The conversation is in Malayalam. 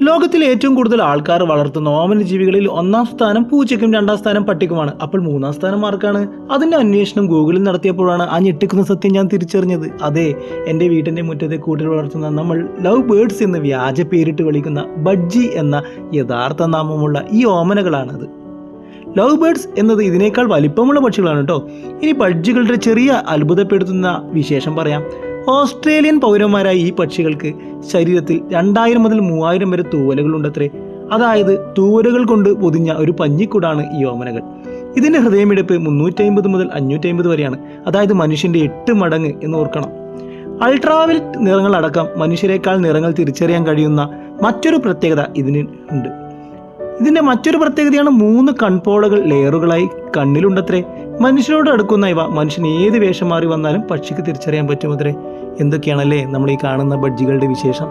ലോകത്തിൽ ഏറ്റവും കൂടുതൽ ആൾക്കാർ വളർത്തുന്ന ഓമന ജീവികളിൽ ഒന്നാം സ്ഥാനം പൂച്ചയ്ക്കും രണ്ടാം സ്ഥാനം പട്ടിക്കുമാണ്. അപ്പോൾ മൂന്നാം സ്ഥാനം ആർക്കാണ്? അതിന്റെ അന്വേഷണം ഗൂഗിളിൽ നടത്തിയപ്പോഴാണ് ആ ഞെട്ടിക്കുന്ന സത്യം ഞാൻ തിരിച്ചറിഞ്ഞത്. അതെ, എൻ്റെ വീട്ടിൻ്റെ മുറ്റത്തെ കൂട്ടിൽ വളർത്തുന്ന നമ്മൾ ലവ് ബേർഡ്സ് എന്ന് വ്യാജ പേരിട്ട് വിളിക്കുന്ന ബഡ്ജി എന്ന യഥാർത്ഥ നാമമുള്ള ഈ ഓമനകളാണത്. ലവ് ബേർഡ്സ് എന്നത് ഇതിനേക്കാൾ വലിപ്പമുള്ള പക്ഷികളാണ് കേട്ടോ. ഇനി ബഡ്ജികളുടെ ചെറിയ അത്ഭുതപ്പെടുത്തുന്ന വിശേഷം പറയാം. ഓസ്ട്രേലിയൻ പൗരന്മാരായ ഈ പക്ഷികൾക്ക് ശരീരത്തിൽ 2000 മുതൽ 3000 വരെ തൂവലുകളുണ്ടത്രേ. അതായത് തൂവലുകൾ കൊണ്ട് പൊതിഞ്ഞ ഒരു പഞ്ഞിക്കൂടാണ് ഈ ഓമനകൾ. ഇതിൻ്റെ ഹൃദയമിടിപ്പ് 350 മുതൽ 550 വരെയാണ്. അതായത് മനുഷ്യൻ്റെ 8 മടങ്ങ് എന്ന് ഓർക്കണം. അൾട്രാവയലറ്റ് നിറങ്ങളടക്കം മനുഷ്യരെക്കാൾ നിറങ്ങൾ തിരിച്ചറിയാൻ കഴിയുന്ന മറ്റൊരു പ്രത്യേകത ഇതിന് ഉണ്ട്. ഇതിൻ്റെ മറ്റൊരു പ്രത്യേകതയാണ് 3 കൺപോളകൾ ലെയറുകളായി കണ്ണിലുണ്ടത്രേ. മനുഷ്യരോട് അടുക്കുന്ന ഇവ മനുഷ്യൻ ഏത് വേഷം മാറി വന്നാലും പക്ഷിക്ക് തിരിച്ചറിയാൻ പറ്റുമത്രേ. എന്തൊക്കെയാണല്ലേ നമ്മൾ ഈ കാണുന്ന ബഡ്ജികളുടെ വിശേഷം.